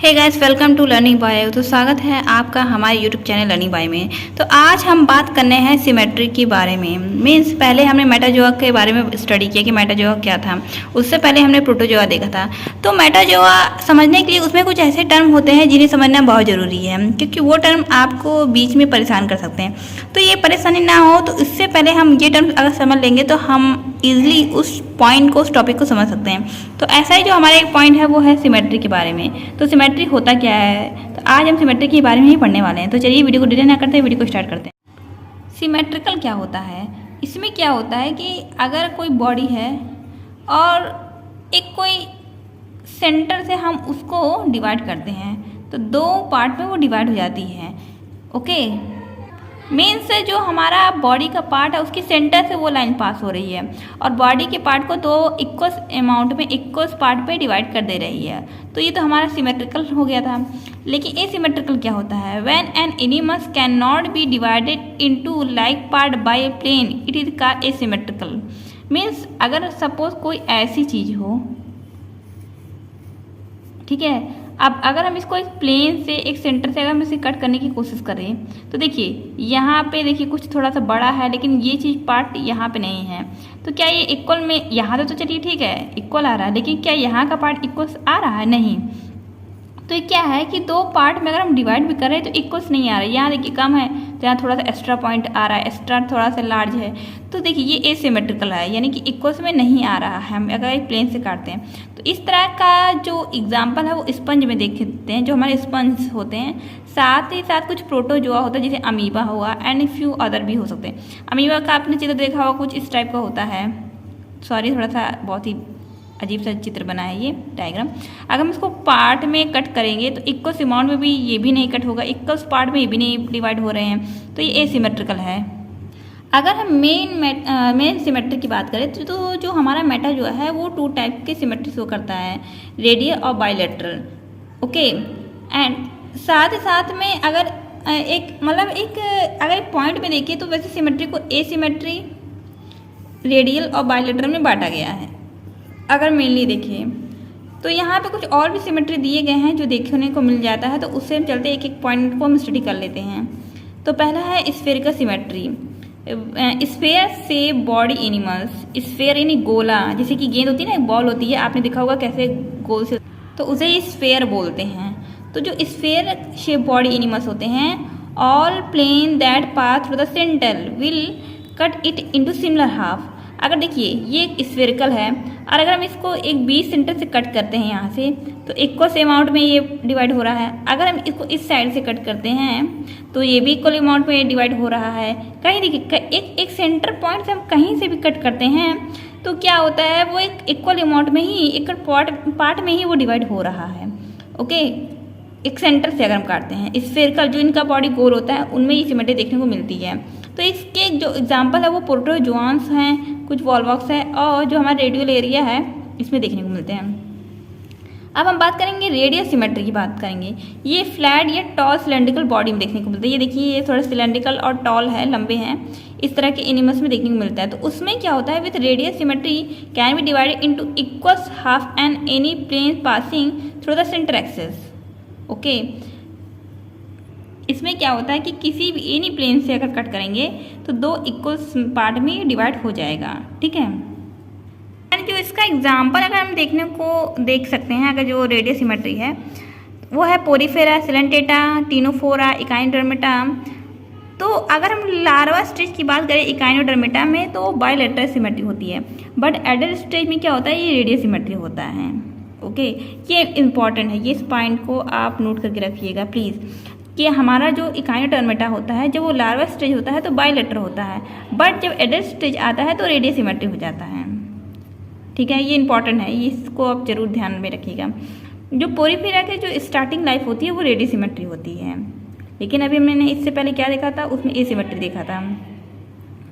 Hey guys, welcome to learning by. तो स्वागत है आपका हमारे यूट्यूब चैनल लर्निंग बाय में। तो आज हम बात करने हैं सिमेट्री के बारे में। मीन्स पहले हमने मेटाजोआ के बारे में स्टडी किया कि मेटाजोआ क्या था। उससे पहले हमने प्रोटोजोआ देखा था। तो मेटाजोआ समझने के लिए उसमें कुछ ऐसे टर्म होते हैं जिन्हें समझना बहुत ज़रूरी है, क्योंकि वो टर्म आपको बीच में परेशान कर सकते हैं। तो ये परेशानी ना हो, तो इससे पहले हम ये टर्म अगर समझ लेंगे तो हम ईजिली उस पॉइंट को, उस टॉपिक को समझ सकते हैं। तो ऐसा ही जो हमारा एक पॉइंट है वो है सिमेट्री के बारे में। तो सिमेट्री होता क्या है, तो आज हम सिमेट्री के बारे में ही पढ़ने वाले हैं। तो चलिए वीडियो को डिले ना करते हैं, वीडियो को स्टार्ट करते हैं। सिमेट्रिकल क्या होता है? इसमें क्या होता है कि अगर कोई बॉडी है और एक कोई सेंटर से हम उसको डिवाइड करते हैं तो दो पार्ट में वो डिवाइड हो जाती है। ओके, मेन से जो हमारा बॉडी का पार्ट है उसकी सेंटर से वो लाइन पास हो रही है और बॉडी के पार्ट को दो इक्वल अमाउंट में इक्वल पार्ट पे डिवाइड कर दे रही है। तो ये तो हमारा सिमेट्रिकल हो गया था। लेकिन एसिमेट्रिकल क्या होता है? When an animals can not be divided into like part by a plane, it is called asymmetrical. Means अगर सपोज कोई ऐसी चीज हो, ठीक है, अब अगर हम इसको एक प्लेन से, एक सेंटर से अगर हम इसे कट करने की कोशिश करें तो देखिए यहाँ पे देखिए कुछ थोड़ा सा बड़ा है, लेकिन ये चीज़ पार्ट यहाँ पे नहीं है। तो क्या ये इक्वल में, यहाँ तो चलिए ठीक है इक्वल आ रहा है, लेकिन क्या यहाँ का पार्ट इक्वल आ रहा है? नहीं। तो ये क्या है कि दो पार्ट में अगर हम डिवाइड भी कर रहे हैं तो इक्वल्स नहीं आ रहा है। यहाँ देखिए कम है तो यहाँ थोड़ा सा एक्स्ट्रा पॉइंट आ रहा है, एक्स्ट्रा थोड़ा सा लार्ज है। तो देखिए ये एसिमेट्रिकल है, यानी कि इक्वल्स में नहीं आ रहा है हम अगर एक प्लेन से काटते हैं। तो इस तरह का जो एग्जाम्पल है वो स्पंज में देख सकते हैं, जो हमारे स्पंज होते हैं। साथ ही साथ कुछ प्रोटोजोआ होता है, जैसे अमीबा हुआ एंड फ्यू अदर भी हो सकते हैं। अमीबा का आपने चित्र देखा होगा, कुछ इस टाइप का होता है। सॉरी, थोड़ा सा बहुत ही अजीब सा चित्र बना है ये डायग्राम। अगर हम इसको पार्ट में कट करेंगे तो इक्वल अमाउंट में भी ये भी नहीं कट होगा, इक्वल पार्ट में ये भी नहीं डिवाइड हो रहे हैं। तो ये एसिमेट्रिकल है। अगर हम मेन सिमेट्री की बात करें तो जो हमारा मेटाजोआ है वो टू टाइप के सिमेट्री शो करता है, रेडियल और बायलैटरल। ओके, एंड साथ ही साथ में अगर एक मतलब एक अगर एक पॉइंट में देखिए तो वैसे सिमेट्री को एसिमेट्री, रेडियल और बायलैटरल में बांटा गया है। अगर मेनली देखिए तो यहाँ पे कुछ और भी सिमेट्री दिए गए हैं जो देखने को मिल जाता है। तो उससे हम चलते एक एक पॉइंट को हम स्टडी कर लेते हैं। तो पहला है स्फेरिकल सिमेट्री। स्फेयर से बॉडी एनिमल्स, स्फेयर यानी गोला, जैसे कि गेंद होती है ना, एक बॉल होती है, आपने देखा होगा कैसे गोल से, तो उसे स्फेयर बोलते हैं। तो जो स्फेयर शेप बॉडी एनिमल्स होते हैं, all plane that pass through the centre will cut it into similar half. अगर देखिए ये एक स्फेरिकल है और अगर हम इसको एक बीच सेंटर से कट करते हैं यहाँ से, तो इक्वल अमाउंट में ये डिवाइड हो रहा है। अगर हम इसको इस साइड से कट करते हैं तो ये भी इक्वल अमाउंट में डिवाइड हो रहा है। कहीं देखिए एक सेंटर पॉइंट से हम कहीं से भी कट करते हैं तो क्या होता है, वो एक इक्वल अमाउंट में ही, एक पार्ट में ही वो डिवाइड हो रहा है। ओके, एक सेंटर से अगर हम काटते हैं स्फेरिकल, जो इनका बॉडी गोल होता है, उनमें ये सिमेट्री देखने को मिलती है। तो इसके जो एग्जांपल है वो प्रोटोजोआन्स हैं, कुछ वॉल्वॉक्स है, और जो हमारा रेडियल एरिया है इसमें देखने को मिलते हैं। अब हम बात करेंगे रेडियल सिमेट्री की बात करेंगे। ये फ्लैट या टॉल सिलेंड्रिकल बॉडी में देखने को मिलता है। ये देखिए ये थोड़ा सिलेंड्रिकल और टॉल है, लंबे हैं, इस तरह के एनिमल्स में देखने को मिलता है। तो उसमें क्या होता है, with radial symmetry can be divided into equal half and any plane passing through the centre axis. Okay, इसमें क्या होता है कि किसी भी एनी प्लेन से अगर कट करेंगे तो दो इक्वल पार्ट में डिवाइड हो जाएगा। ठीक है, एंड जो इसका एग्जांपल अगर हम देखने को देख सकते हैं, अगर जो रेडियल सिमेट्री है वो है पोरीफेरा, सिलेंटेटा, टीनोफोरा, इकाइनोडर्मेटा। तो अगर हम लार्वा स्टेज की बात करें इकाइनोडर्मेटा में तो बायलैटरल सिमेट्री होती है, बट एडल्ट स्टेज में क्या होता है, ये रेडियल सिमेट्री होता है। ओके, ये इंपॉर्टेंट है, ये इस पॉइंट को आप नोट करके रखिएगा प्लीज़, कि हमारा जो इकाइनोडर्मेटा होता है, जब वो लार्वा स्टेज होता है तो बायलैटरल होता है, बट जब एडल्ट स्टेज आता है तो रेडियल सिमेट्री हो जाता है। ठीक है, ये इंपॉर्टेंट है, इसको आप जरूर ध्यान में रखिएगा। जो पोरीफेरा की जो स्टार्टिंग लाइफ होती है वो रेडियल सिमेट्री होती है, लेकिन अभी हमने इससे पहले क्या देखा था, उसमें एसिमेट्री देखा था।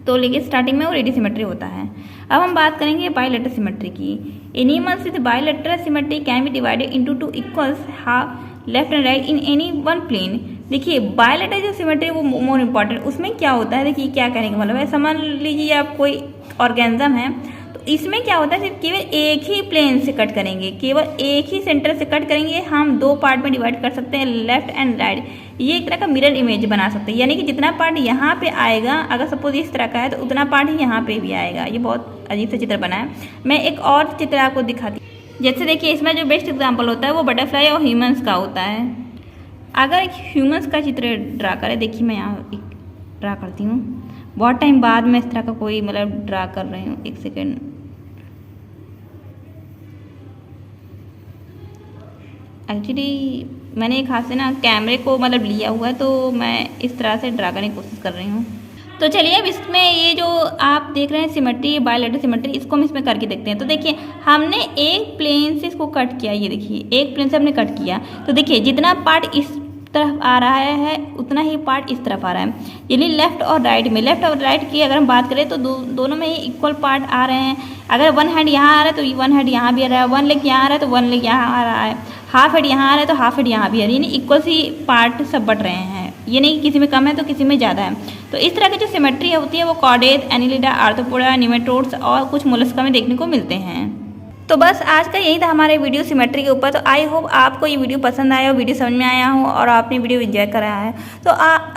तो लेकिन स्टार्टिंग में वो रेडियल सिमेट्री होता है। अब हम बात करेंगे बायलैटरल सिमेट्री की। Animals with bilateral symmetry can be divided into two equals half left and right in any one plane. देखिए बायलैटरल जो सिमेट्री है वो मोर इम्पॉर्टेंट, उसमें क्या होता है, देखिए क्या कहने का मतलब है, समझ लीजिए आप कोई ऑर्गेनिज्म है तो इसमें क्या होता है, सिर्फ केवल एक ही प्लेन से कट करेंगे, केवल एक ही सेंटर से कट करेंगे। हम दो पार्ट में डिवाइड कर सकते हैं, लेफ्ट एंड राइट। ये एक तरह का मिरर इमेज बना सकते हैं, यानी कि जितना पार्ट यहाँ पे आएगा, अगर सपोज इस तरह का है तो उतना पार्ट ही यहाँ पे भी आएगा। ये बहुत अजीब सा चित्र बना है। मैं एक और चित्र आपको दिखाती हूँ। जैसे देखिए, इसमें जो बेस्ट एग्जाम्पल होता है वो बटरफ्लाई और ह्यूमन्स का होता है। अगर एक ह्यूमन्स का चित्र ड्रा करें, देखिए मैं यहाँ एक ड्रा करती हूँ। बहुत टाइम बाद मैं इस तरह का कोई मतलब ड्रा कर रही हूँ। एक सेकेंड। एक्चुअली मैंने एक हाथ से ना कैमरे को मतलब लिया हुआ है, तो मैं इस तरह से ड्रा करने की कोशिश कर रही हूँ। तो चलिए अब इसमें ये जो आप देख रहे हैं सिमेट्री, बायलैटरल सिमेट्री, इसको हम इसमें करके देखते हैं। तो देखिए, हमने एक प्लेन से इसको कट किया। ये देखिए, एक प्लेन से हमने कट किया। तो देखिए, जितना पार्ट इस तरफ आ रहा है उतना ही पार्ट इस तरफ आ रहा है, यानी लेफ्ट और राइट में। लेफ्ट और राइट की अगर हम बात करें तो दोनों में ही इक्वल पार्ट आ रहे हैं। अगर वन हैंड यहाँ आ रहा है तो वन हैंड यहाँ भी आ रहा है, वन लेग यहाँ आ रहा है तो वन लेग यहाँ आ रहा है, हाफ हेड यहाँ आ रहा है तो हाफ हेड यहाँ भी आ रही है, यानी इक्वल सी पार्ट सब बट रहे हैं। ये नहीं कि किसी में कम है तो किसी में ज़्यादा है। तो इस तरह की जो सिमेट्री होती है वो कॉर्डेट, एनिलिडा, आर्थ्रोपोडा, निमेटोड्स और कुछ मोलस्का में देखने को मिलते हैं। तो बस आज का यही था हमारे वीडियो सिमेट्री के ऊपर। तो आई होप आपको ये वीडियो पसंद आया हो, वीडियो समझ में आया हो और आपने वीडियो एंजॉय करा है। तो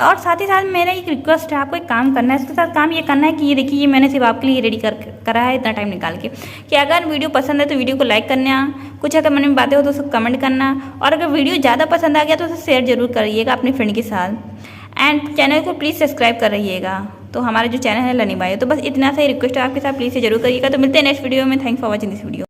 और साथ ही साथ मेरा एक रिक्वेस्ट है, आपको एक काम करना है। इसके साथ काम ये करना है कि ये देखिए, ये मैंने सिर्फ आपके लिए रेडी करा है इतना टाइम निकाल के, कि अगर वीडियो पसंद है तो वीडियो को लाइक करना, कुछ अगर मन में बातें हो तो उसको कमेंट करना, और अगर वीडियो ज़्यादा पसंद आ गया तो उसे शेयर जरूर करिएगा अपने फ्रेंड के साथ। एंड चैनल को प्लीज़ सब्सक्राइब कर रहिएगा। तो हमारा जो चैनल है लर्निंग बायो। तो बस इतना सा ही रिक्वेस्ट है आपके साथ, प्लीज़ से जरूर करिएगा। तो मिलते हैं नेक्स्ट वीडियो में। Thanks for watching this video.